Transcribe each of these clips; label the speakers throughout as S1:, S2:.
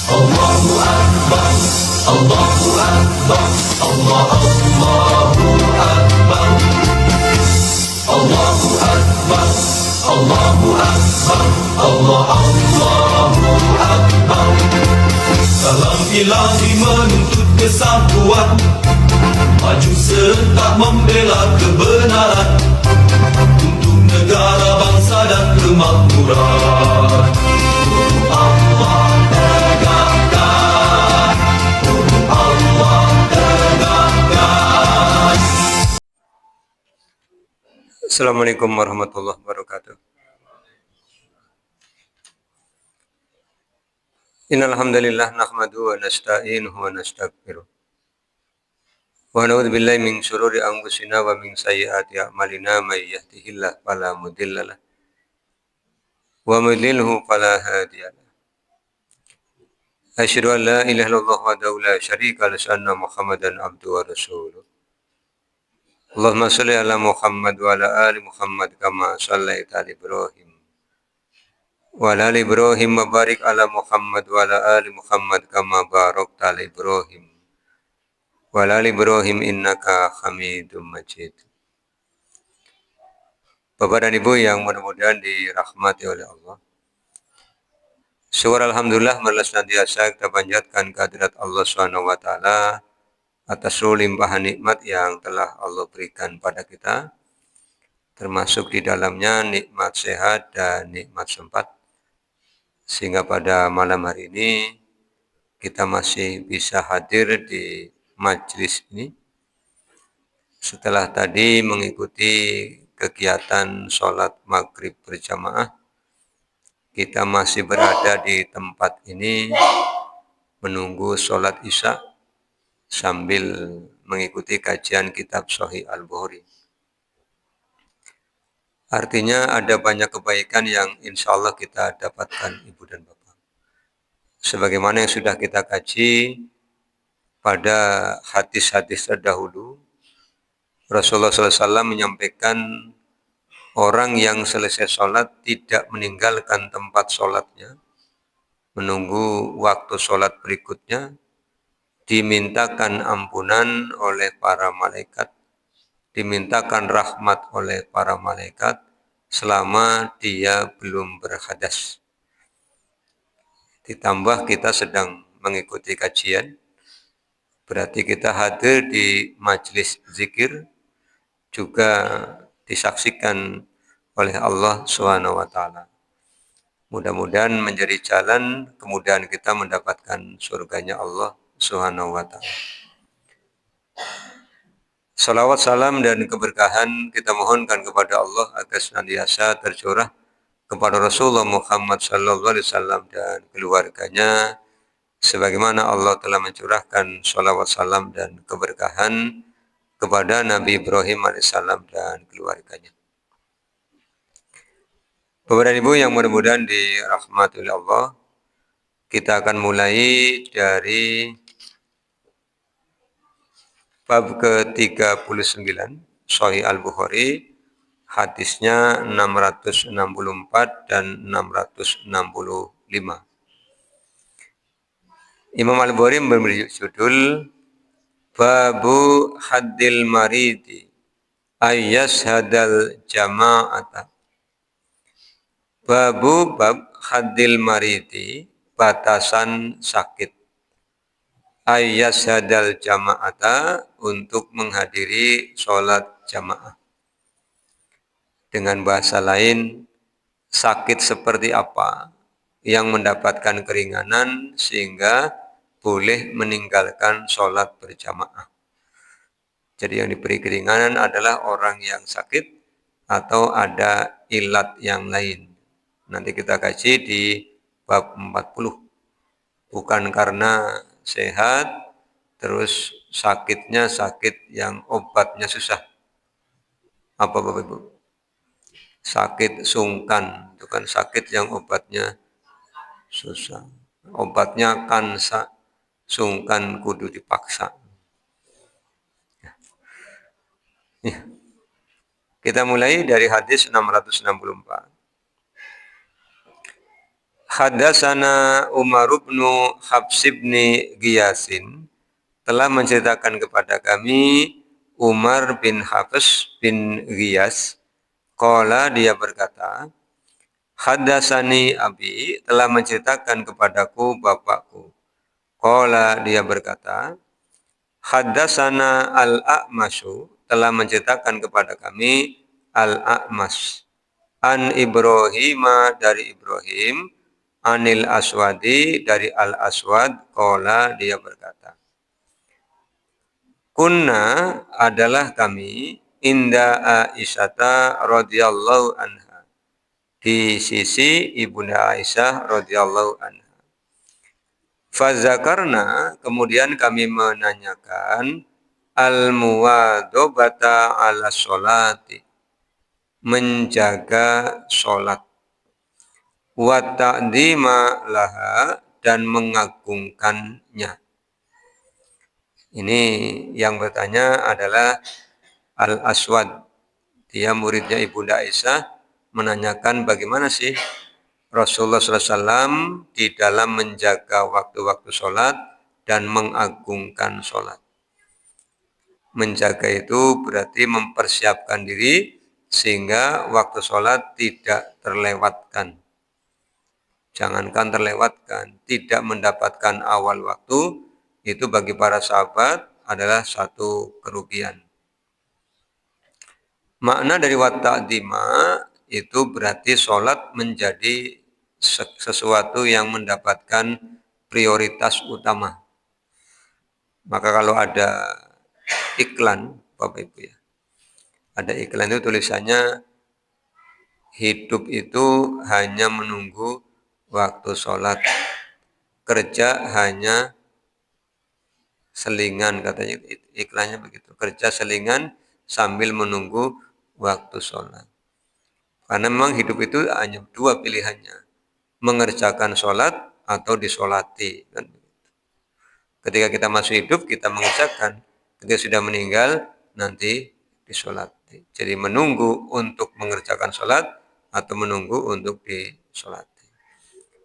S1: Allahu Akbar, Allahu Akbar, Allahu Akbar, Allahu Akbar, Allahu Akbar, Allahu Akbar. Salam ilahi menuntut kesatuan, maju serta membela kebenaran untuk negara, bangsa dan kemakmuran. Allah tegakkan, Allah tegakkan.
S2: Assalamualaikum warahmatullahi wabarakatuh. Innal hamdalillah nahmaduhu wa nasta'inuhu wa nastaghfiruh. Wa na'udzu billahi min syururi anfusina wa min sayyiati a'malina may yahdihillahu fala mudhillalah wa may yudlilhu fala hadiyalah. Asyhadu an la ilaha illallah wahdahu la syarika lahu wa anna Muhammadan abduhu wa rasuluh. Allahumma shalli ala Muhammad wa ala ali Muhammad kama shallaita ala Ibrahim wa ala ali Ibrahim wa barik ala Muhammad wa ala ali Muhammad kama barakta ala Ibrahim wa ala ali Ibrahim innaka Hamidum Majid. Bapak dan Ibu yang mudah-mudahan dirahmati oleh Allah, syukur alhamdulillah marilah senantiasa kita panjatkan kehadirat Allah Subhanahu wa taala atas seluruh limpahan nikmat yang telah Allah berikan pada kita, termasuk di dalamnya nikmat sehat dan nikmat sempat, sehingga pada malam hari ini kita masih bisa hadir di majelis ini setelah tadi mengikuti kegiatan sholat maghrib berjamaah. Kita masih berada di tempat ini menunggu sholat isya sambil mengikuti kajian kitab Sahih Al-Bukhari. Artinya ada banyak kebaikan yang insya Allah kita dapatkan Ibu dan Bapak. Sebagaimana yang sudah kita kaji pada hadis-hadis terdahulu, Rasulullah SAW menyampaikan orang yang selesai sholat tidak meninggalkan tempat sholatnya, menunggu waktu sholat berikutnya, dimintakan ampunan oleh para malaikat, dimintakan rahmat oleh para malaikat selama dia belum berhadas. Ditambah kita sedang mengikuti kajian, berarti kita hadir di majelis zikir, juga disaksikan oleh Allah Subhanahu wa taala. Mudah-mudahan menjadi jalan kemudahan kita mendapatkan surganya Allah Subhanahu wa taala. Salawat, salam dan keberkahan kita mohonkan kepada Allah agar senantiasa tercurah kepada Rasulullah Muhammad sallallahu alaihi wasallam dan keluarganya, sebagaimana Allah telah mencurahkan salawat, salam dan keberkahan kepada Nabi Ibrahim alaihissalam dan keluarganya. Bapak dan Ibu yang mudah-mudahan dirahmati oleh Allah, kita akan mulai dari bab ke-39 Sahih Al-Bukhari, hadisnya 664 dan 665. Imam Al-Bukhari memberi judul Babu haddil maridi ayyas hadal jama'ata. Babu bab haddil maridi, batasan sakit, ayyas hadal jama'ata, untuk menghadiri sholat jamaah. Dengan bahasa lain, sakit seperti apa yang mendapatkan keringanan sehingga boleh meninggalkan sholat berjamaah. Jadi yang diberi keringanan adalah orang yang sakit atau ada ilat yang lain. Nanti kita kaji di bab 40. Bukan karena sehat, terus sakitnya sakit yang obatnya susah. Apa Bapak Ibu? Sakit sungkan, itu kan sakit yang obatnya susah. Obatnya kansa, sungkan kudu dipaksa. Ya. Kita mulai dari hadis 664. Hadatsana Umar bin Hafs bin Giyasin, telah menceritakan kepada kami Umar bin Hafs bin Giyas, qala dia berkata, hadatsani abi, telah menceritakan kepadaku bapakku. Qala dia berkata, hadatsana al-A'masyu, telah menceritakan kepada kami al-A'mas, an Ibrahim dari Ibrahim, anil Aswadi dari al-Aswad, qala dia berkata, kunna adalah kami inda Aisyata radhiyallahu anha, di sisi ibunda Aisyah radhiyallahu anha. Fazakarna, kemudian kami menanyakan al-muwadobata ala sholati, menjaga sholat, wa ta'dhima laha, dan mengagungkannya. Ini yang bertanya adalah Al-Aswad. Dia muridnya Ibunda Aisyah, menanyakan bagaimana sih Rasulullah SAW di dalam menjaga waktu-waktu sholat dan mengagungkan sholat. Menjaga itu berarti mempersiapkan diri sehingga waktu sholat tidak terlewatkan. Jangankan terlewatkan, tidak mendapatkan awal waktu, itu bagi para sahabat adalah satu kerugian. Makna dari wa ta'dhima itu berarti sholat menjadi sesuatu yang mendapatkan prioritas utama. Maka kalau ada iklan, Bapak Ibu ya, ada iklan itu tulisannya, hidup itu hanya menunggu waktu sholat, kerja hanya selingan, katanya iklannya begitu, kerja selingan sambil menunggu waktu sholat. Karena memang hidup itu hanya dua pilihannya, mengerjakan sholat atau disolati. Ketika kita masih hidup, kita mengerjakan. Ketika sudah meninggal, nanti disolati. Jadi menunggu untuk mengerjakan sholat atau menunggu untuk disolati.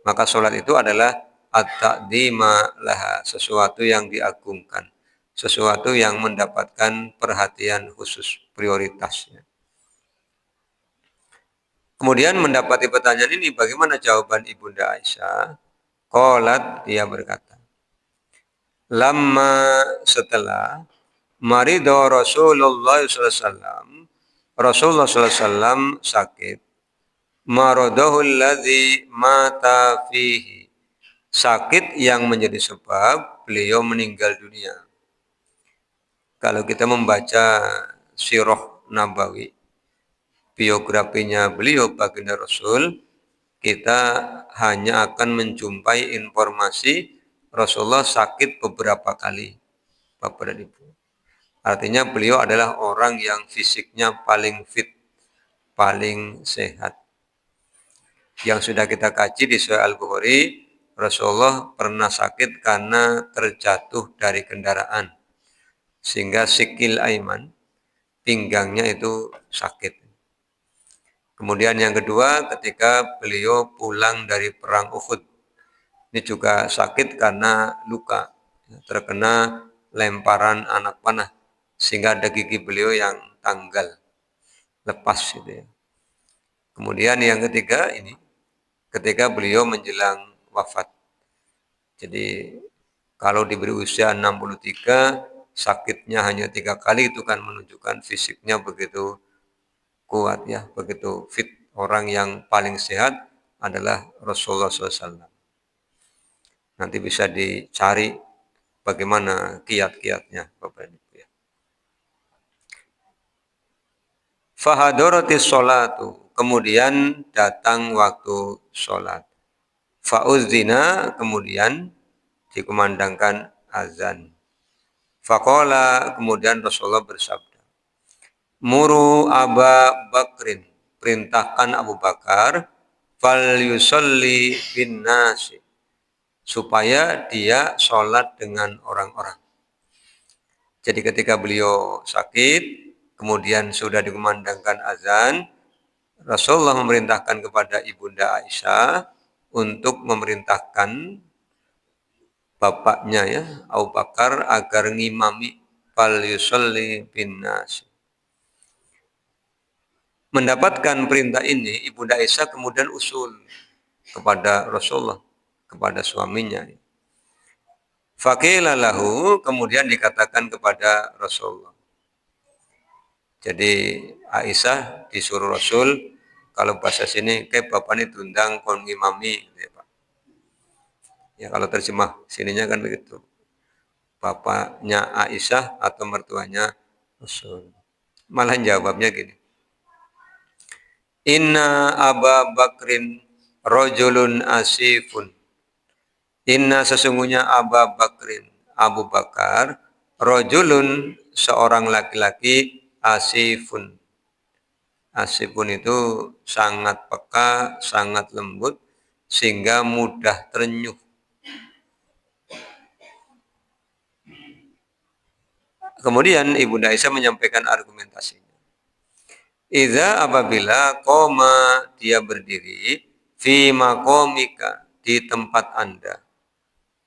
S2: Maka sholat itu adalah at-ta'dhima laha, sesuatu yang diagungkan, sesuatu yang mendapatkan perhatian khusus, prioritasnya. Kemudian mendapati pertanyaan ini, bagaimana jawaban Ibunda Aisyah? Qalat, dia berkata, lama setelah marido Rasulullah SAW, Rasulullah SAW sakit, marodohul ladzi mata fihi, sakit yang menjadi sebab beliau meninggal dunia. Kalau kita membaca sirah Nabawi, biografinya beliau baginda Rasul, kita hanya akan menjumpai informasi Rasulullah sakit beberapa kali, Bapak dan Ibu. Artinya beliau adalah orang yang fisiknya paling fit, paling sehat. Yang sudah kita kaji di Sahih Al-Bukhari, Rasulullah pernah sakit karena terjatuh dari kendaraan, sehingga sikil aiman, pinggangnya itu sakit. Kemudian yang kedua, ketika beliau pulang dari perang Uhud, ini juga sakit karena luka, terkena lemparan anak panah, sehingga ada gigi beliau yang tanggal, lepas gitu ya. Kemudian yang ketiga ini, ketika beliau menjelang wafat. Jadi kalau diberi usia 63, sakitnya hanya 3 kali, itu kan menunjukkan fisiknya begitu kuat ya, begitu fit. Orang yang paling sehat adalah Rasulullah SAW. Nanti bisa dicari bagaimana kiat-kiatnya, Bapak Ibu ya. Fahadaratis sholatu, kemudian datang waktu sholat. Fa'udzina, kemudian dikumandangkan azan. Faqala, kemudian Rasulullah bersabda, muru Aba Bakrin, perintahkan Abu Bakar, fal yusalli bin nasi, supaya dia sholat dengan orang-orang. Jadi ketika beliau sakit, kemudian sudah dikumandangkan azan, Rasulullah memerintahkan kepada Ibunda Aisyah untuk memerintahkan bapaknya ya Abu Bakar agar ngimami fal yusalli bin nas. Mendapatkan perintah ini, Ibunda Aisyah kemudian usul kepada Rasulullah, kepada suaminya. Faqila lahu, kemudian dikatakan kepada Rasulullah. Jadi Aisyah disuruh Rasul, kalau bahasa sini, kayak bapak ini tundang kon ngimami. Ya, Pak. Ya kalau terjemah sininya kan begitu. Bapaknya Aisyah atau mertuanya Rasul. Malah jawabnya gini. Inna Aba Bakrin rojulun asifun. Inna sesungguhnya Aba Bakrin, Abu Bakar, rojulun seorang laki-laki asifun. Asifun itu sangat peka, sangat lembut, sehingga mudah terenyuh. Kemudian Ibunda Aisyah menyampaikan argumentasinya. Iza apabila koma dia berdiri fi makomika di tempat Anda.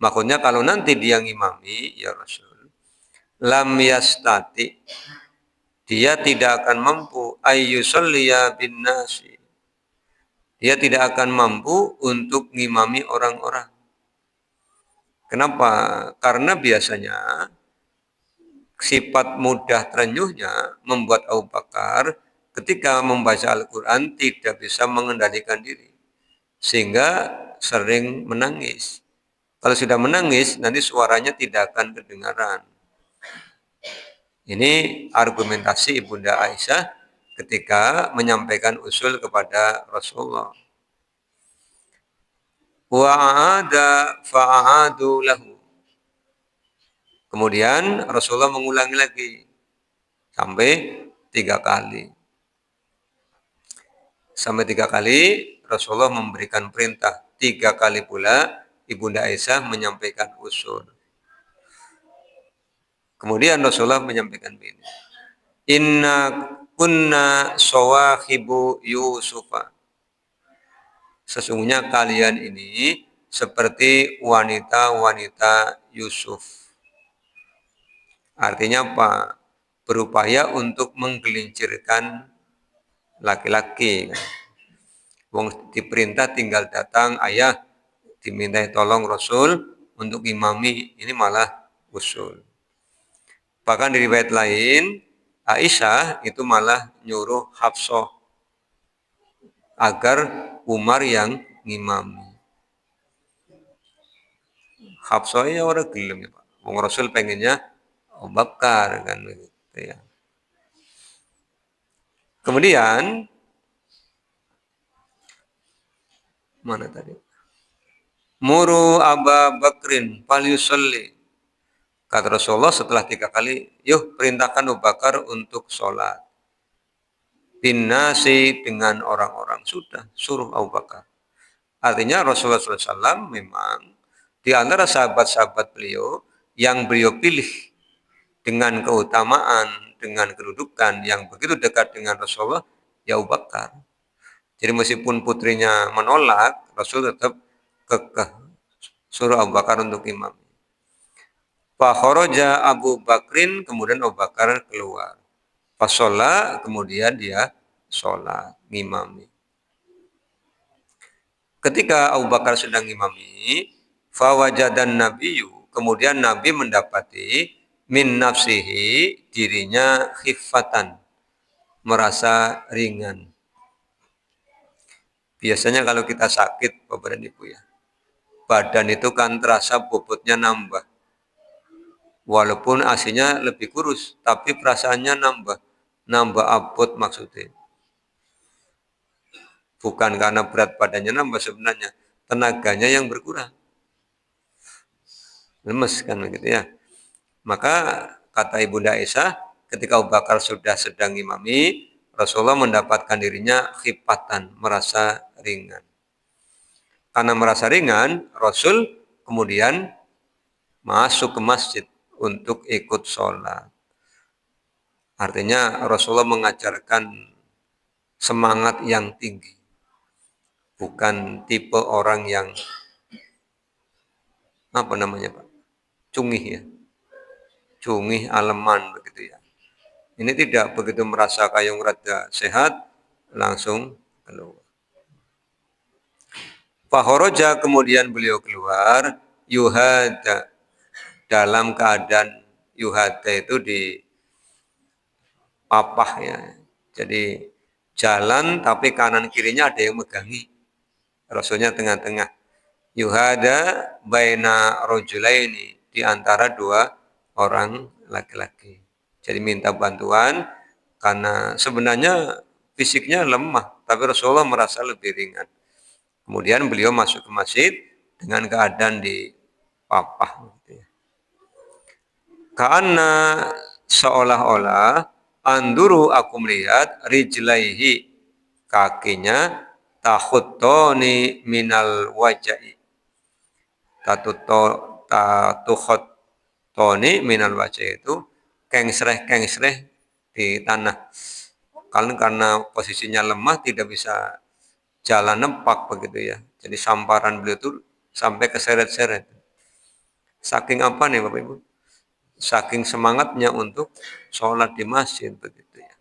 S2: Maksudnya kalau nanti dia ngimami ya Rasul, lam yastati dia tidak akan mampu ayyusalliya bin nasi. Dia tidak akan mampu untuk ngimami orang-orang. Kenapa? Karena biasanya sifat mudah terenyuhnya membuat Abu Bakar ketika membaca Al-Quran tidak bisa mengendalikan diri. Sehingga sering menangis. Kalau sudah menangis, nanti suaranya tidak akan kedengaran. Ini argumentasi Ibunda Aisyah ketika menyampaikan usul kepada Rasulullah. Wa'ada fa'adu lahu. Kemudian Rasulullah mengulangi lagi sampai 3 kali. Sampai 3 kali Rasulullah memberikan perintah. 3 kali pula Ibunda Aisyah menyampaikan usul. Kemudian Rasulullah menyampaikan begini. Inna kunna sawahibu Yusufa. Sesungguhnya kalian ini seperti wanita-wanita Yusuf. Artinya apa? Berupaya untuk menggelincirkan laki-laki. Wong diperintah tinggal datang, ayah dimintai tolong Rasul untuk imami, ini malah usul. Bahkan di riwayat lain, Aisyah itu malah nyuruh Hafsah agar Umar yang ngimami. Hafsah ya orang gelem ya Pak. Wong Rasul pengennya Abu Bakar kan begitu ya. Kemudian mana tadi? Muru Aba Bakrin falyusalli. Kata Rasulullah setelah 3 kali, yuk perintahkan Abu Bakar untuk sholat. Bin nasi dengan orang-orang. Sudah, suruh Abu Bakar. Artinya Rasulullah SAW memang di antara sahabat-sahabat beliau yang beliau pilih dengan keutamaan, dengan kedudukan yang begitu dekat dengan Rasulullah, ya Abu Bakar. Jadi meskipun putrinya menolak, Rasul tetap kekeh suruh Abu Bakar untuk imam. Fakhoroja Abu Bakrin, kemudian Abu Bakar keluar. Fasolah, kemudian dia sholat, ngimami. Ketika Abu Bakar sedang ngimami, fawajadan nabiyyu, kemudian Nabi mendapati min nafsihi, dirinya khifatan, merasa ringan. Biasanya kalau kita sakit, Bapak dan Ibu ya, badan itu kan terasa bobotnya nambah. Walaupun aslinya lebih kurus, tapi perasaannya nambah abot maksudnya. Bukan karena berat badannya nambah sebenarnya, tenaganya yang berkurang. Lemes kan begitu ya. Maka kata Ibunda Aisyah, ketika Abu Bakar sudah sedang imami, Rasulullah mendapatkan dirinya khifatan, merasa ringan. Karena merasa ringan, Rasul kemudian masuk ke masjid untuk ikut sholat. Artinya Rasulullah mengajarkan semangat yang tinggi. bukan tipe orang yang apa namanya Pak? Cungih ya. Cungih aleman begitu ya. Ini tidak begitu merasa kayung rada sehat langsung keluar. Fahoroja kemudian beliau keluar yuhada dalam keadaan yuhada itu di papah ya. Jadi jalan tapi kanan kirinya ada yang megangi. Rasulnya tengah-tengah. Yuhada baina rojulaini di antara dua orang laki-laki. Jadi minta bantuan karena sebenarnya fisiknya lemah, tapi Rasulullah merasa lebih ringan. Kemudian beliau masuk ke masjid dengan keadaan di papah. Karena seolah-olah anduru aku melihat rijlaihi kakinya tahuttoni minal wajai tatukhotoni minal wajai itu kengsreh di tanah. Karena posisinya lemah tidak bisa jalan nempak begitu ya. Jadi samparan beliau itu sampai keseret-seret. Saking apa nih Bapak Ibu? Saking semangatnya untuk sholat di masjid begitu ya.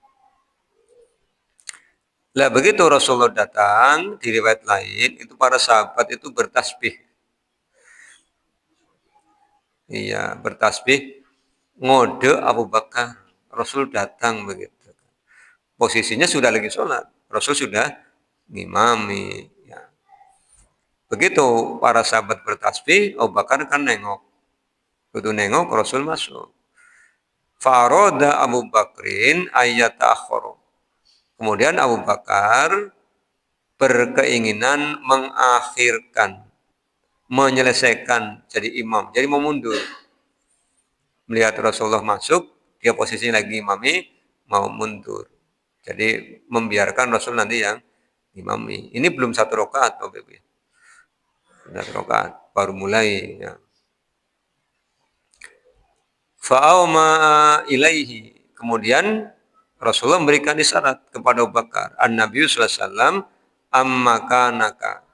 S2: Lah begitu Rasulullah datang di riwayat lain itu para sahabat itu bertasbih. Iya, bertasbih ngode Abu Bakar. Rasul datang begitu. Posisinya sudah lagi sholat. Rasul sudah ngimami. Ya. Begitu para sahabat bertasbih, Abu Bakar kan nengok. Begitu nengok, Rasul masuk. Faroda Abu Bakrin ayat akhoro. Kemudian Abu Bakar berkeinginan mengakhirkan, menyelesaikan jadi imam, jadi mau mundur. Melihat Rasulullah masuk, dia posisinya lagi imami, mau mundur. Jadi membiarkan Rasul nanti yang imami. Ini belum satu rakaat, Bapak Ibu. Satu rakaat, baru mulai. Ya. Fa'auma ilaihi. Kemudian Rasulullah memberikan isyarat kepada Abu Bakar. An-Nabi sallallahu alaihi wasallam ammakanaka.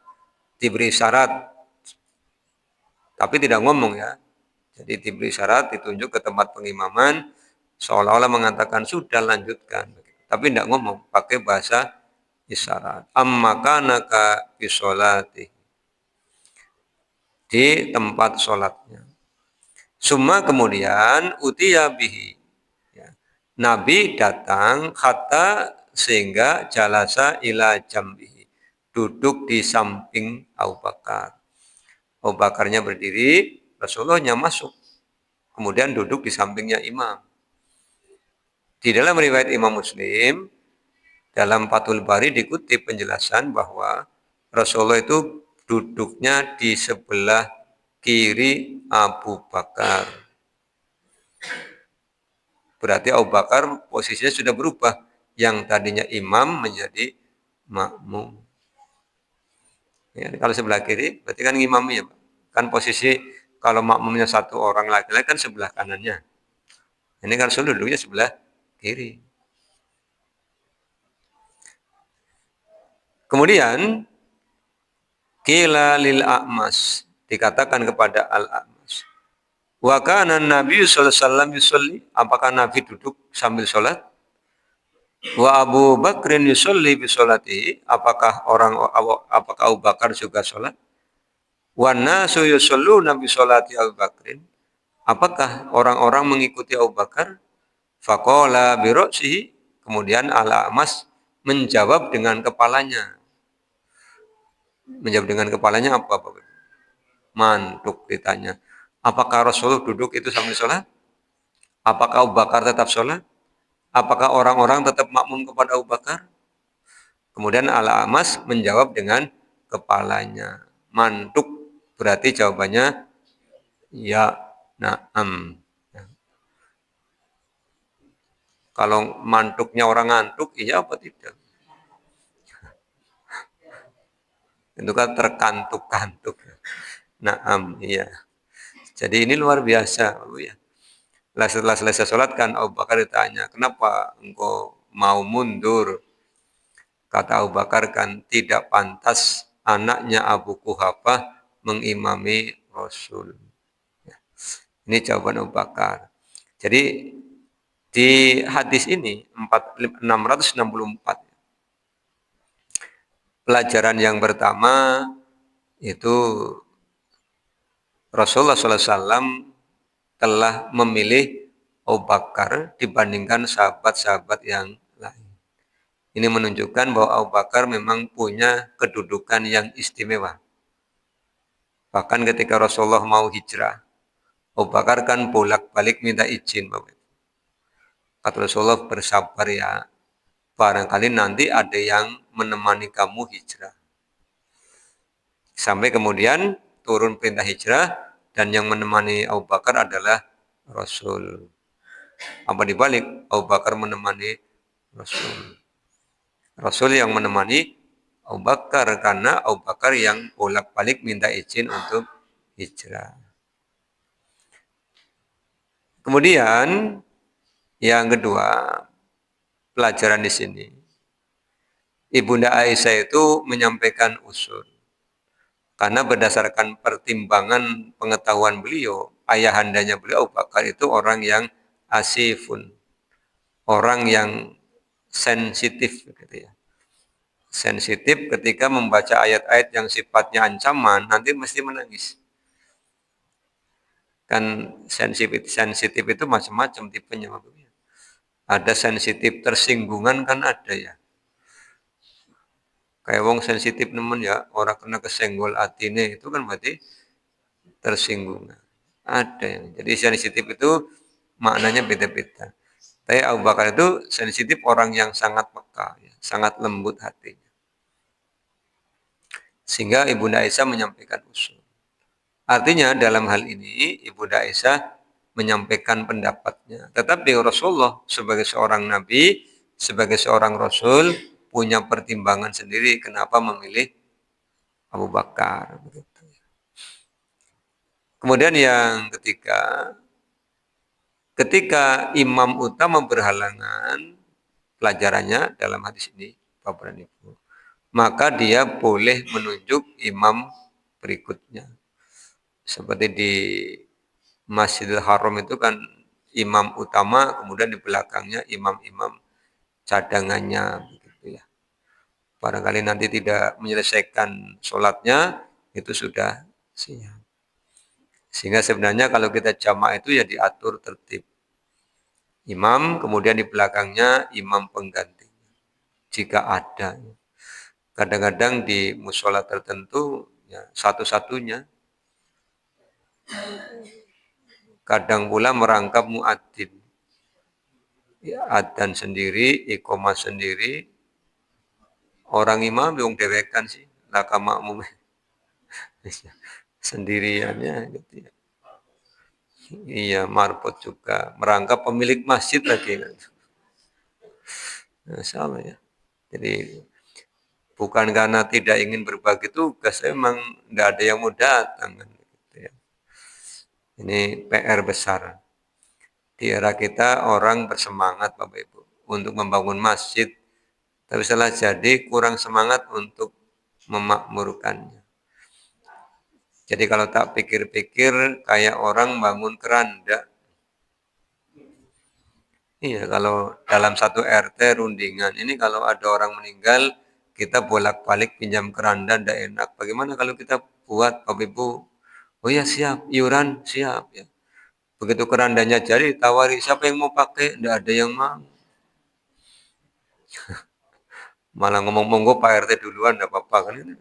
S2: Diberi syarat tapi tidak ngomong ya. Jadi diberi syarat, ditunjuk ke tempat pengimaman, seolah-olah mengatakan sudah lanjutkan. Tapi tidak ngomong, pakai bahasa isyarat. Ammakanaka bisolati. Di tempat sholatnya. Summa kemudian utiya bihi. Ya. Nabi datang hatta sehingga jalasa ila jambihi. Duduk di samping Abu Bakar. Abu Bakarnya berdiri, Rasulullahnya masuk. Kemudian duduk di sampingnya imam. Di dalam riwayat Imam Muslim, dalam Fathul Bari dikutip penjelasan bahwa Rasulullah itu duduknya di sebelah kiri Abu Bakar. Berarti Abu Bakar posisinya sudah berubah. Yang tadinya imam menjadi makmum. Ya, kalau sebelah kiri, berarti kan ngimami ya Pak. Kan posisi kalau makmumnya satu orang laki-laki kan sebelah kanannya. Ini kan Rasul duduknya sebelah kiri. Kemudian qila lil a'mas, dikatakan kepada al-a'mas. Wa kana Nabi sallallahu alaihi wasallam yusolli, apakah Nabi duduk sambil sholat? Wa Abu Bakrin yusolli bi sholatihi, apakah Abu Bakar juga sholat? Wa nasu yusalluna bi sholati Abu Bakrin, apakah orang-orang mengikuti Abu Bakar? Faqala bi ra'sihi, kemudian al-a'mas menjawab dengan kepalanya. Menjawab dengan kepalanya apa Bapak? Mantuk ditanya. Apakah Rasulullah duduk itu sambil sholat? Apakah Abu Bakar tetap sholat? Apakah orang-orang tetap makmum kepada Abu Bakar? Kemudian Al-A'mas menjawab dengan kepalanya. Mantuk berarti jawabannya ya, na'am. Kalau mantuknya orang ngantuk, iya apa tidak? Itu kan terkantuk-kantuk. Naam, iya. Jadi ini luar biasa, ya. Setelah selesai sholat kan Abu Bakar ditanya, kenapa engkau mau mundur? Kata Abu Bakar kan tidak pantas anaknya Abu Quhafah mengimami Rasul. Ini jawaban Abu Bakar. Jadi di hadis ini 664, pelajaran yang pertama itu Rasulullah SAW telah memilih Abu Bakar dibandingkan sahabat-sahabat yang lain. Ini menunjukkan bahwa Abu Bakar memang punya kedudukan yang istimewa. Bahkan ketika Rasulullah mau hijrah, Abu Bakar kan bolak-balik minta izin. Kata Rasulullah, bersabar ya, barangkali nanti ada yang menemani kamu hijrah. Sampai kemudian turun perintah hijrah dan yang menemani Abu Bakar adalah Rasul. Apa dibalik? Abu Bakar menemani Rasul. Rasul yang menemani Abu Bakar karena Abu Bakar yang bolak-balik minta izin untuk hijrah. Kemudian yang kedua, pelajaran di sini. Ibunda Aisyah itu menyampaikan usul. Karena berdasarkan pertimbangan pengetahuan beliau, ayahandanya beliau Abu Bakar itu orang yang asifun, orang yang sensitif gitu ya. Sensitif ketika membaca ayat-ayat yang sifatnya ancaman, nanti mesti menangis. Kan sensitif itu macam-macam tipenya. Ada sensitif tersinggungan kan ada ya. Kayak wong sensitif nemen ya, orang kena kesenggol atine itu kan berarti tersinggung. Ada yang jadi sensitif itu maknanya beda-beda. Tapi Abu Bakar itu sensitif, orang yang sangat peka, ya, sangat lembut hatinya. Sehingga Ibunda Aisyah menyampaikan usul. Artinya dalam hal ini Ibunda Aisyah menyampaikan pendapatnya. Tetapi Rasulullah sebagai seorang nabi, sebagai seorang rasul punya pertimbangan sendiri kenapa memilih Abu Bakar. Kemudian yang ketiga, ketika imam utama berhalangan, pelajarannya dalam hadis ini, Bapak dan Ibu, maka dia boleh menunjuk imam berikutnya. Seperti di Masjidil Haram itu kan imam utama, kemudian di belakangnya imam-imam cadangannya. Begitu ya. Barangkali nanti tidak menyelesaikan sholatnya, itu sudah siap. Sehingga sebenarnya kalau kita jamaah itu ya diatur tertib. Imam, kemudian di belakangnya imam pengganti. Jika ada. Kadang-kadang di musola tertentu ya, satu-satunya. Kadang pula merangkap muadzin. Ya, adzan sendiri, iqomah sendiri. Orang imam yang dewekan sih. Laka makmum. Sendiriannya gitu ya. Iya, marbot juga. Merangkap pemilik masjid lagi. Nah, sama ya. Jadi bukan karena tidak ingin berbagi tugas, memang tidak ada yang mau datang. Gitu ya. Ini PR besar. Di era kita orang bersemangat Bapak Ibu untuk membangun masjid, tapi setelah jadi kurang semangat untuk memakmurkannya. Jadi kalau tak pikir-pikir kayak orang bangun keranda. Iya, kalau dalam satu RT rundingan ini kalau ada orang meninggal, kita bolak-balik pinjam keranda tidak enak. Bagaimana kalau kita buat Bapak Ibu? Oh ya siap, iuran siap ya. Begitu kerandanya jadi tawari siapa yang mau pakai? Tidak ada yang mau. Malah ngomong monggo Pak RT duluan tidak apa-apa kan ini.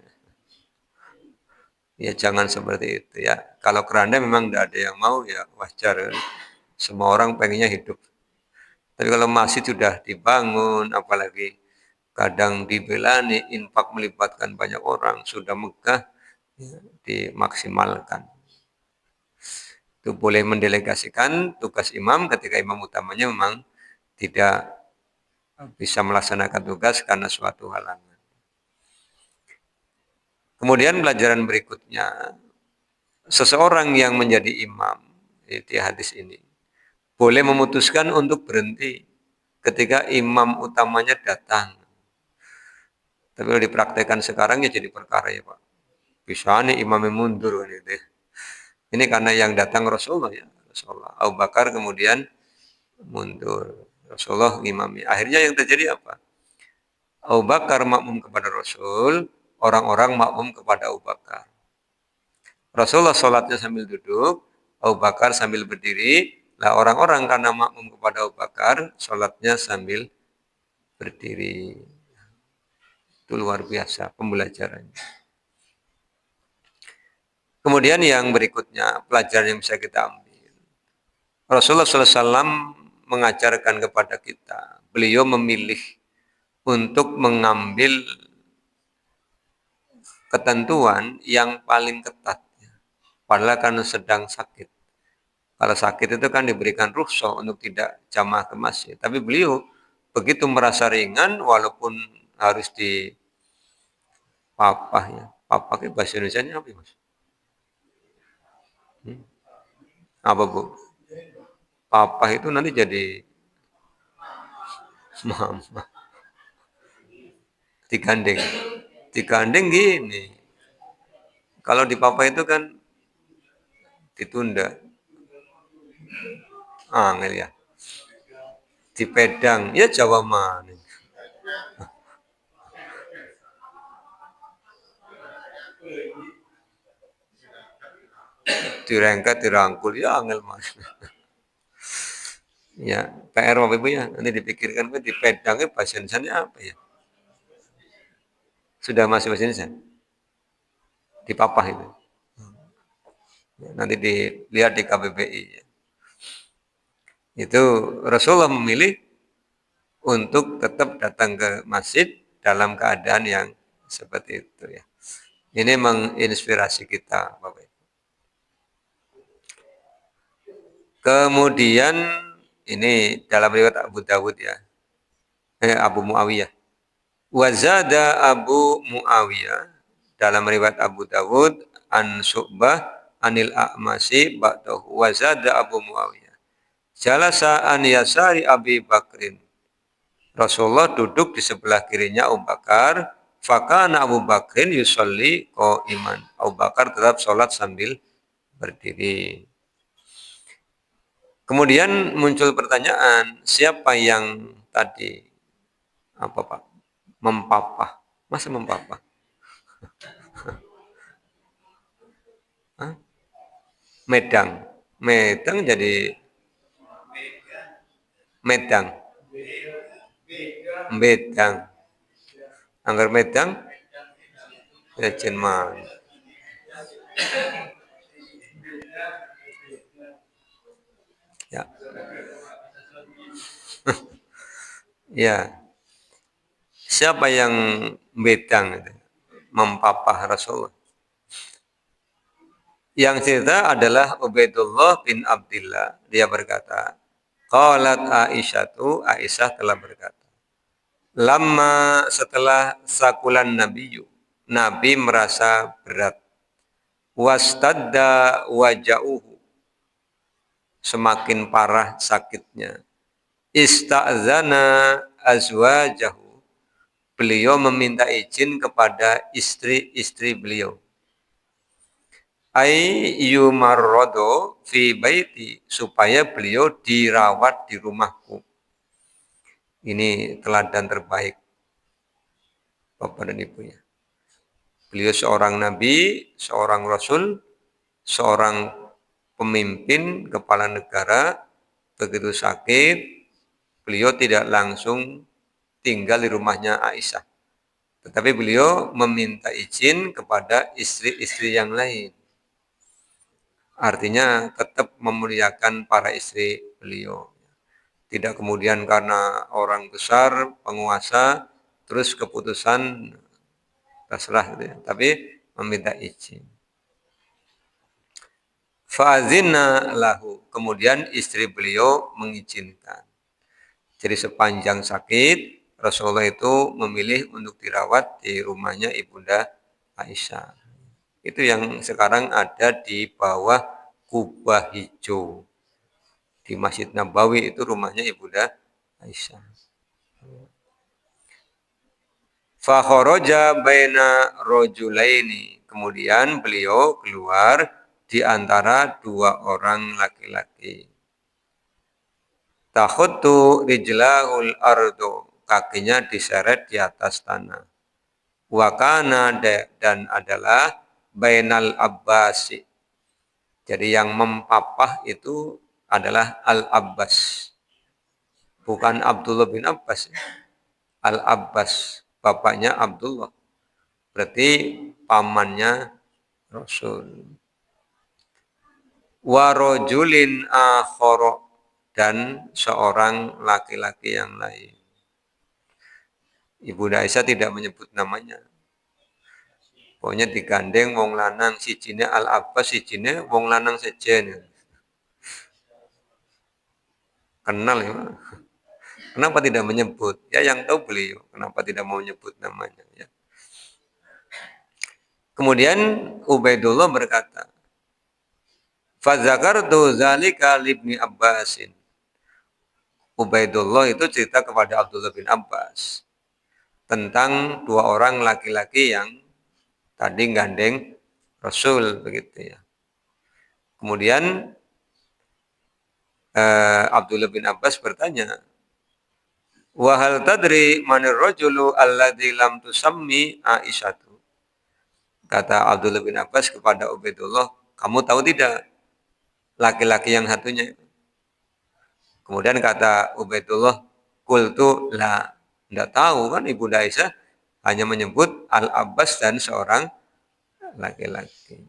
S2: Ya jangan seperti itu ya. Kalau keranda memang tidak ada yang mau ya wajar. Semua orang pengennya hidup. Tapi kalau masjid sudah dibangun, apalagi kadang dibelani, infak melibatkan banyak orang, sudah megah, ya, dimaksimalkan. Itu boleh mendelegasikan tugas imam ketika imam utamanya memang tidak bisa melaksanakan tugas karena suatu halangan. Kemudian pelajaran berikutnya, seseorang yang menjadi imam di hadis ini boleh memutuskan untuk berhenti ketika imam utamanya datang. Tapi kalau dipraktekkan sekarang ya jadi perkara ya Pak. Bisa nih imamnya mundur gitu. Ini karena yang datang Rasulullah ya. Rasulullah. Abu Bakar kemudian mundur. Rasulullah imami. Akhirnya yang terjadi apa? Abu Bakar makmum kepada Rasul, orang-orang makmum kepada Abu Bakar. Rasulullah sholatnya sambil duduk, Abu Bakar sambil berdiri. Nah orang-orang karena makmum kepada Abu Bakar, sholatnya sambil berdiri. Itu luar biasa pembelajarannya. Kemudian yang berikutnya, pelajaran yang bisa kita ambil. Rasulullah SAW mengajarkan kepada kita, beliau memilih untuk mengambil ketentuan yang paling ketat. Padahal karena sedang sakit. Kalau sakit itu kan diberikan rukhsah untuk tidak jamaah ke masjid. Tapi beliau begitu merasa ringan walaupun harus dipapah ya. Papah itu bahasa Indonesia apa Mas? Apa Bu? Papah itu nanti jadi mama. Digandeng. Digandeng gini. Kalau di papa itu kan ditunda. Angel ya. Di pedang. Ya Jawa mana. Direngket, dirangkul. Ya angel mas. Ya, PR Bapak Ibu ya. Nanti dipikirkan di pedangnya bahasa Indonesia apa ya? Sudah masuk bahasa Indonesia? Di papah itu. Nanti dilihat di KBBI. Itu Rasulullah memilih untuk tetap datang ke masjid dalam keadaan yang seperti itu ya. Ini menginspirasi kita, Bapak Ibu. Kemudian ini dalam riwayat Abu Dawud ya. Abu Muawiyah. Wazada Abu Muawiyah dalam riwayat Abu Dawud an Syu'bah anil A'masi ba'dahu wazada Abu Muawiyah. Jalasa an yasari Abi Bakrin. Rasulullah duduk di sebelah kirinya Abu Bakar. Fakana Abu Bakrin yusolli iman. Abu Bakar tetap sholat sambil berdiri. Kemudian muncul pertanyaan, siapa yang tadi apa Pak? Mempapah. Masa mempapah? Hah? Medang. Medang jadi medang. Medang. Anggar medang ya jenman. Ya. Ya. Siapa yang bedang itu? Mempapah Rasulullah. Yang cerita adalah Ubaidullah bin Abdillah. Dia berkata, qalat Aisyatu, Aisyah telah berkata, lama setelah sakulan Nabiyu, Nabi merasa berat. Wastadda waja'uhu, semakin parah sakitnya. Ista'zana azwajahu, beliau meminta izin kepada istri-istri beliau. Ayyumarrodo fi baiti, supaya beliau dirawat di rumahku. Ini teladan terbaik Bapak dan Ibu ya. Beliau seorang nabi, seorang rasul, seorang pemimpin kepala negara, begitu sakit, beliau tidak langsung tinggal di rumahnya Aisyah. Tetapi beliau meminta izin kepada istri-istri yang lain. Artinya tetap memuliakan para istri beliau. Tidak kemudian karena orang besar, penguasa, terus keputusan terserah gitu ya. Tapi meminta izin. Fa'azina lahu. Kemudian istri beliau mengizinkan. Jadi sepanjang sakit, Rasulullah itu memilih untuk dirawat di rumahnya Ibunda Aisyah. Itu yang sekarang ada di bawah kubah hijau. Di Masjid Nabawi itu rumahnya Ibunda Aisyah. Fakharaja baina rajulaini. Kemudian beliau keluar di antara dua orang laki-laki. Takhuttu rijlahul ardo. Kakinya diseret di atas tanah. Wakana dan adalah bainal abbasi. Jadi yang mempapah itu adalah Al-Abbas. Bukan Abdullah bin Abbas. Al-Abbas. Bapaknya Abdullah. Berarti pamannya Rasul. Warojulin akhoro. Dan seorang laki-laki yang lain. Ibu Aisyah tidak menyebut namanya. Pokoknya digandeng wong lanang sijine Al-Abbas, sijine wong lanang sejen. Kenal ya. Kenapa tidak menyebut? Ya yang tahu beliau. Kenapa tidak mau menyebut namanya? Ya. Kemudian Ubaidullah berkata, Fazakartu zalika libni Abbasin. Ubaidullah itu cerita kepada Abdullah bin Abbas tentang dua orang laki-laki yang tadi gandeng Rasul begitu ya. Kemudian Abdullah bin Abbas bertanya, wa hal tadri manir rajulu alladzi lam tusammi Aisyatu. Kata Abdullah bin Abbas kepada Ubaidullah, kamu tahu tidak laki-laki yang satunya? Kemudian kata Ubaidullah, qultu la, enggak tahu kan Ibu Aisyah hanya menyebut Al-Abbas dan seorang laki-laki.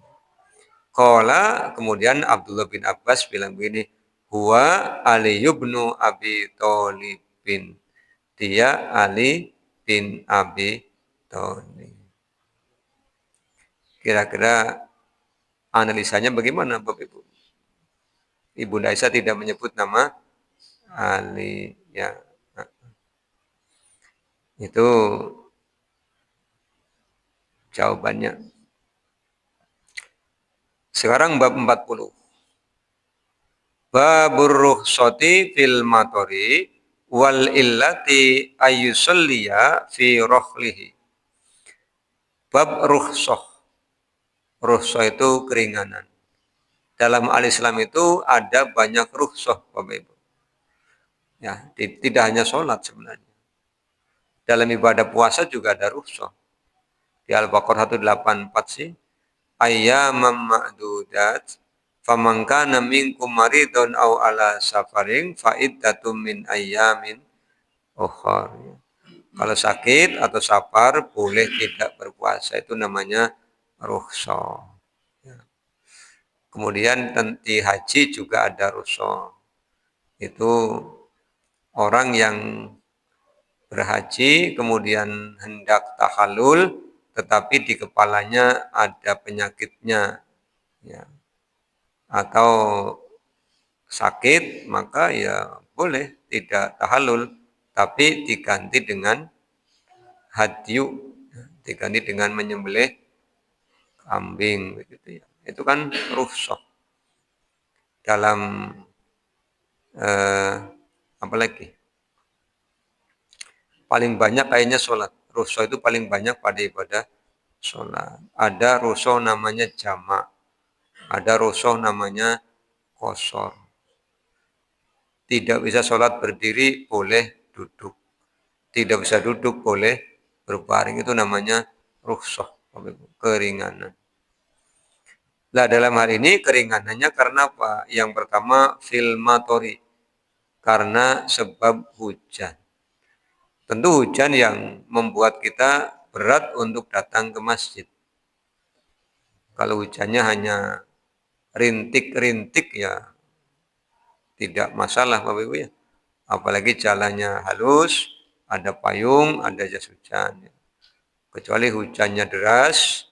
S2: Qala, kemudian Abdullah bin Abbas bilang begini, huwa Ali ibn Abi Thalibin. Dia Ali bin Abi Thalib. Kira-kira analisanya bagaimana Bapak Ibu? Ibu Aisyah tidak menyebut nama Ali ya. Itu jawabannya. Sekarang bab 40. Babur rukhsati fil matori wal illati ayyusalliya fi rohlihi. Bab rukhsah. Rukhsah itu keringanan. Dalam al-Islam itu ada banyak rukhsah Bapak Ibu. Ya, tidak hanya sholat sebenarnya. Dalam ibadah puasa juga ada rukhsah. Di Al-Baqarah 184 sih. Ayyamam ma'dudat faman kana minkum maridun aw ala safarin fa iddatum min ayyamin ukhra. Kalau sakit atau safar boleh tidak berpuasa, itu namanya rukhsah. Kemudian di haji juga ada rukhsah. Itu orang yang berhaji kemudian hendak tahallul tetapi di kepalanya ada penyakitnya ya, atau sakit, maka ya boleh tidak tahallul tapi diganti dengan hadyu, diganti dengan menyembelih kambing begitu ya. Itu kan rukhsah. Dalam apa lagi? Paling banyak kayaknya sholat. Rukhsah itu paling banyak pada ibadah sholat. Ada rukhsah namanya jamak. Ada rukhsah namanya qasar. Tidak bisa sholat berdiri, boleh duduk. Tidak bisa duduk, boleh berbaring. Itu namanya rukhsah, keringanan. Nah, dalam hal ini keringanannya karena apa? Yang pertama, fil matori. Karena sebab hujan. Tentu hujan yang membuat kita berat untuk datang ke masjid. Kalau hujannya hanya rintik-rintik ya tidak masalah Bapak Ibu ya. Apalagi jalannya halus, ada payung, ada jas hujan. Kecuali hujannya deras,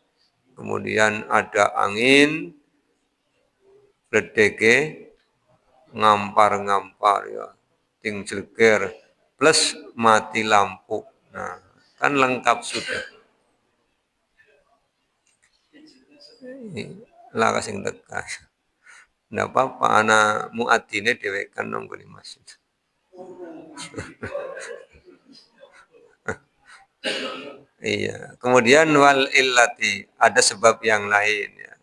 S2: kemudian ada angin, bledege, ngampar-ngampar ya, ting jelger, plus mati lampu. Nah, kan lengkap sudah. Lah kasing teka. Nggak apa-apa, anak muadzine dhewe kan nunggu di masjid. Iya. Kemudian wal illati, ada sebab yang lain ya.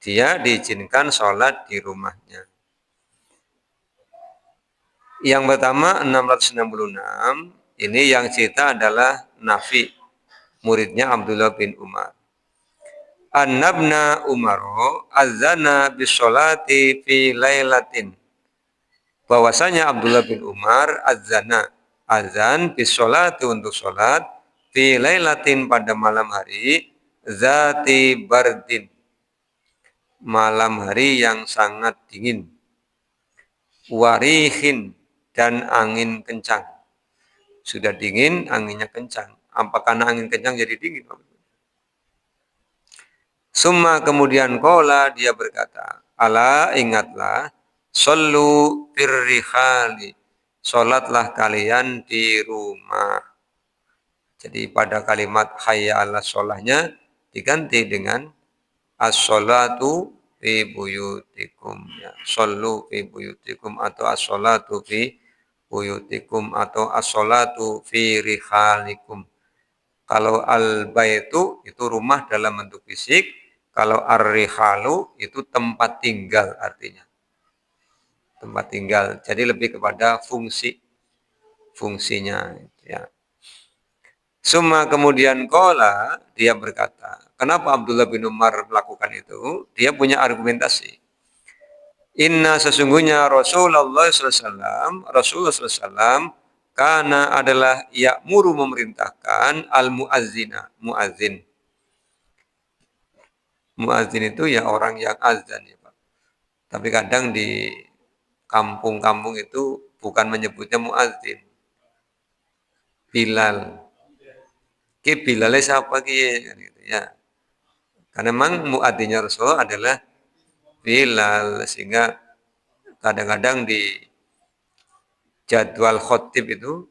S2: Dia diizinkan sholat di rumahnya. Yang pertama 666, ini yang cerita adalah Nafi, muridnya Abdullah bin Umar. An-nabna Umaro azana bisolati fi lailatin. Bahwasanya Abdullah bin Umar azana, azan bisolati untuk sholat fi lailatin pada malam hari zati bardin, malam hari yang sangat dingin, warihin dan angin kencang. Sudah dingin, anginnya kencang. Apakah angin kencang jadi dingin? Summa kemudian kola dia berkata, ala ingatlah, sallu firrihali, sholatlah kalian di rumah. Jadi pada kalimat hayya ala sholahnya diganti dengan as-sholatu fi buyutikum. Ya, sallu fi buyutikum atau as-sholatu fi buyutikum atau as-sholatu fi rihalikum. Kalau al-baitu itu rumah dalam bentuk fisik, kalau ar-rihalu itu tempat tinggal artinya. Tempat tinggal. Jadi lebih kepada fungsinya ya. Suma kemudian kola dia berkata, kenapa Abdullah bin Umar melakukan itu? Dia punya argumentasi. Inna sesungguhnya Rasulullah SAW, Rasulullah SAW karena adalah ya'muru memerintahkan al-muazzina, muazzin. Muazzin itu ya orang yang azan ya Pak. Tapi kadang di kampung-kampung itu bukan menyebutnya muazzin. Bilal. Ki Bilalnya siapa ki? Gitu, ya. Karena memang muadzinnya Rasulullah adalah Bilal, sehingga kadang-kadang di jadwal khotib itu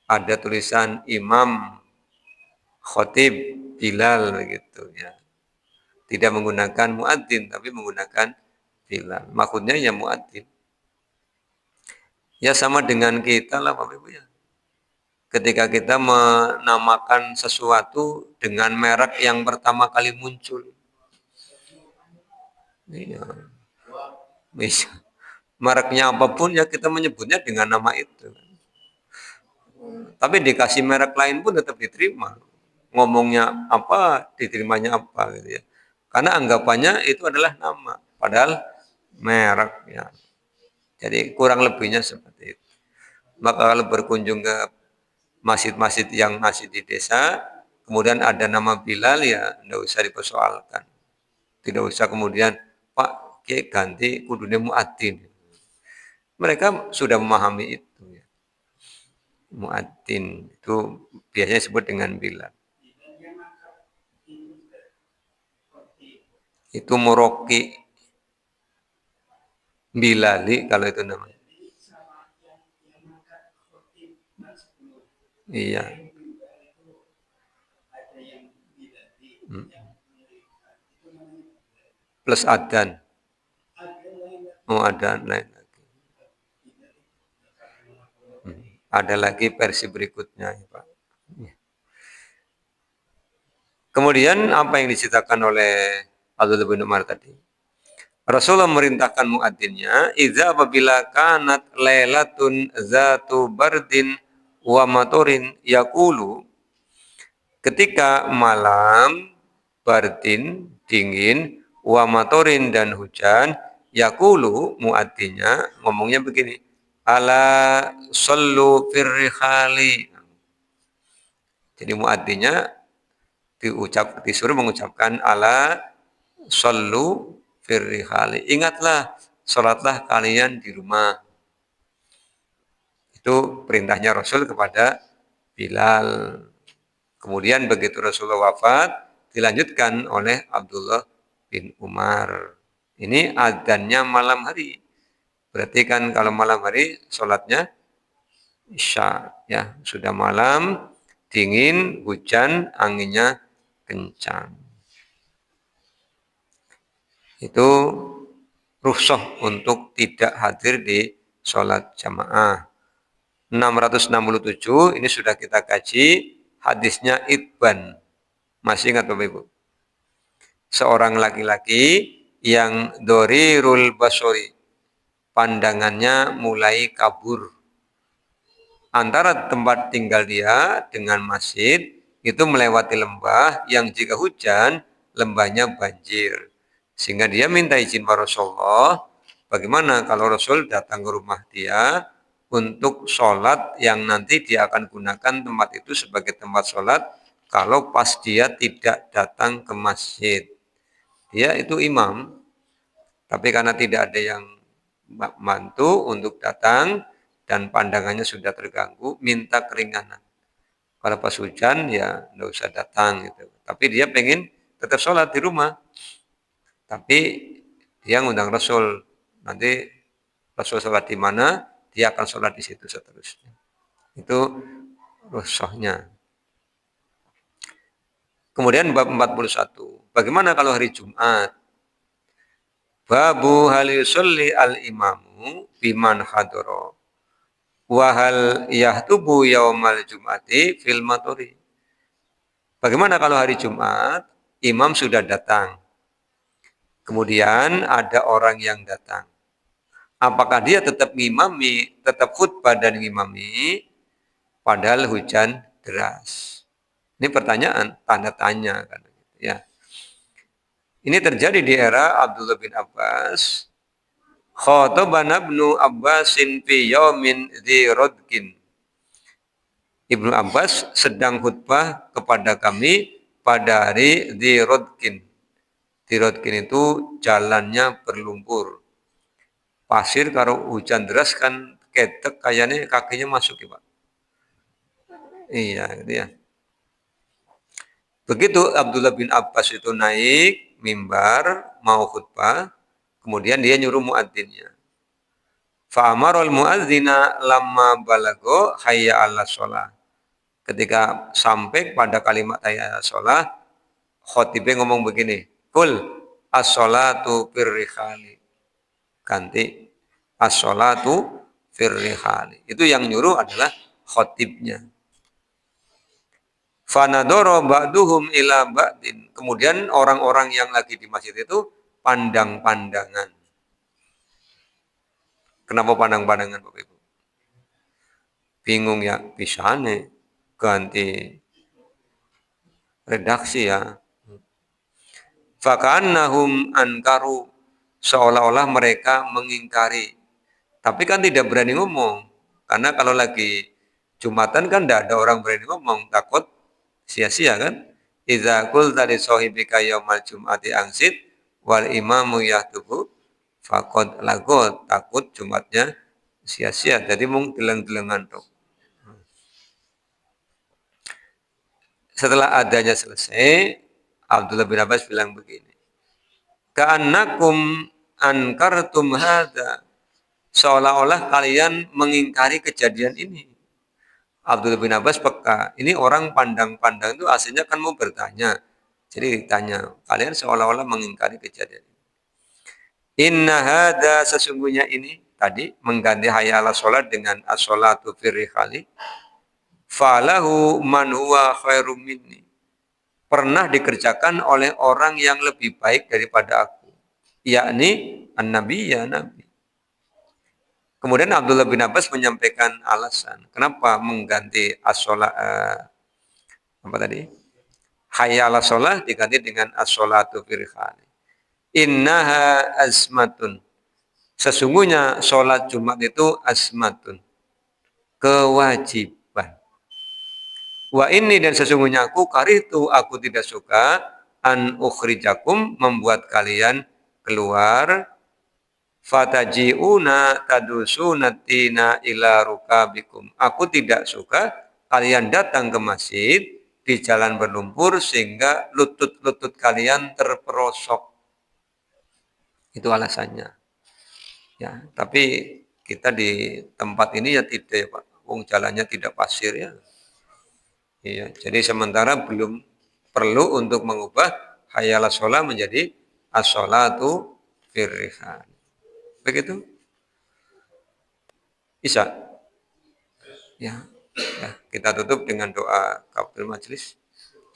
S2: ada tulisan Imam Khotib Bilal gitu ya. Tidak menggunakan muadzin tapi menggunakan Bilal. Maksudnya ya muadzin. Ya sama dengan kita lah Bapak Ibu ya. Ketika kita menamakan sesuatu dengan merek yang pertama kali muncul. Iya. Bisa. Mereknya apapun ya kita menyebutnya dengan nama itu. Tapi dikasih merek lain pun tetap diterima. Ngomongnya apa, diterimanya apa gitu ya. Karena anggapannya itu adalah nama, padahal merek ya. Jadi kurang lebihnya seperti itu. Maka kalau berkunjung ke masjid-masjid yang masih di desa, kemudian ada nama Bilal ya tidak usah dipersoalkan. Tidak usah kemudian Pak ganti kudune muadzin. Mereka sudah memahami itu ya. Muadzin itu biasanya disebut dengan Bilal. Itu Muroki Bilali kalau itu namanya. Iya. Plus adan. Oh ada lain lagi. Ada lagi versi berikutnya ya Pak. Kemudian apa yang diceritakan oleh Abdullah bin Umar tadi? Rasulullah memerintahkan muadzinnya, "Idza apabila kanat lailatun zatu bardin wa matorin yaqulu." Ketika malam bardin dingin wa matorin dan hujan, yaqulu muadzinnya ngomongnya begini, "Ala sallu firrihali." Jadi muadzinnya disuruh mengucapkan ala sallu firrihali. Ingatlah, sholatlah kalian di rumah. Itu perintahnya Rasul kepada Bilal. Kemudian begitu Rasulullah wafat, dilanjutkan oleh Abdullah bin Umar. Ini adzannya malam hari. Berarti kan kalau malam hari sholatnya Isya. Ya, sudah malam, dingin, hujan, anginnya kencang. Itu rukhsah untuk tidak hadir di sholat jamaah. 667 ini sudah kita kaji hadisnya Itban. Masih ingat Bapak Ibu? Seorang laki-laki yang dorirul basori, pandangannya mulai kabur. Antara tempat tinggal dia dengan masjid itu melewati lembah yang jika hujan lembahnya banjir. Sehingga dia minta izin pada Rasulullah, bagaimana kalau Rasul datang ke rumah dia untuk sholat yang nanti dia akan gunakan tempat itu sebagai tempat sholat kalau pas dia tidak datang ke masjid. Dia itu imam, tapi karena tidak ada yang bantu untuk datang dan pandangannya sudah terganggu, minta keringanan. Kalau pas hujan ya nggak usah datang gitu. Tapi dia pengen tetap sholat di rumah. Tapi dia ngundang Rasul. Nanti Rasul sholat di mana, dia akan sholat di situ seterusnya. Itu rusuhnya. Kemudian bab 41. Bagaimana kalau hari Jumat? Babu hal yusolli al-imamu biman hadoro. Wahal yahtubu yaumal jum'ati fil matori. Bagaimana kalau hari Jumat, imam sudah datang. Kemudian ada orang yang datang. Apakah dia tetap ngimami, tetap khutbah dan ngimami, padahal hujan deras? Ini pertanyaan, tanda tanya. Kan, ya. Ini terjadi di era Abdullah bin Abbas. Khotobana ibnu Abbasin fi yaumin dzi rodkin. Ibnu Abbas sedang khutbah kepada kami pada hari dzi rodkin. Dzi rodkin itu jalannya berlumpur. Pasir kalau hujan deras kan ketek kayaknya kakinya masuk ya Pak. Iya gitu ya. Begitu Abdullah bin Abbas itu naik mimbar mau khutbah, kemudian dia nyuruh muadzinnya. Fa'amarul muadzina lamma balago hayya 'alas shalah. Ketika sampai pada kalimat hayya 'alas shalah, khotibnya ngomong begini, "Qul as-shalatu firrihali." Ganti as-shalatu firrihali. Itu yang nyuruh adalah khotibnya. Fanadoro ba'duhum ila ba'din. Kemudian orang-orang yang lagi di masjid itu pandang-pandangan. Kenapa pandang-pandangan Bapak Ibu? Bingung ya, bisa nih ganti redaksi ya. Fakannahum ankaru, seolah-olah mereka mengingkari. Tapi kan tidak berani ngomong. Karena kalau lagi Jumatan kan tidak ada orang berani ngomong, takut sia-sia kan? Idza qulta li sahibika yaumal jum'ati angsit wal imamu yahtubu faqad lagot, takut Jumatnya sia-sia. Jadi mung deleng-delengan tok. Setelah adanya selesai, Abdullah bin Abbas bilang begini. Ka'annakum ankartum hadza. Seolah-olah kalian mengingkari kejadian ini. Abdullah bin Abbas peka. Ini orang pandang-pandang itu aslinya kan mau bertanya. Jadi ditanya, kalian seolah-olah mengingkari kejadian ini. Inna hadza, sesungguhnya ini tadi mengganti hayya 'alas shalah dengan as-shalatu firrihali. Falahu man huwa khairum minni. Pernah dikerjakan oleh orang yang lebih baik daripada aku, yakni an-nabi, ya nabi. Kemudian Abdullah bin Abbas menyampaikan alasan kenapa mengganti as-shalah apa tadi? Hayya 'alas shalah diganti dengan as-shalatu firrihali. Innaha asmatun. Sesungguhnya sholat Jumat itu asmatun, kewajiban. Wa ini, dan sesungguhnya aku tidak suka an ukhrijakum, membuat kalian keluar, fataji'una tadusunatina ila rukabikum. Aku tidak suka kalian datang ke masjid di jalan berlumpur sehingga lutut-lutut kalian terperosok. Itu alasannya. Ya, tapi kita di tempat ini ya tidak ya Pak. Wong jalannya tidak pasir ya. Iya, jadi sementara belum perlu untuk mengubah hayya 'alas shalah menjadi as-shalatu firrihal. Begitu? Bisa? Ya, ya, kita tutup dengan doa kafir majlis.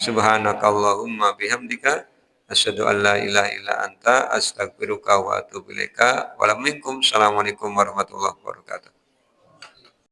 S2: Subhanakallahumma bihamdika asyhadu an la ilaha illa anta astaghfiruka wa atubu ilaika. Assalamualaikum warahmatullahi wabarakatuh.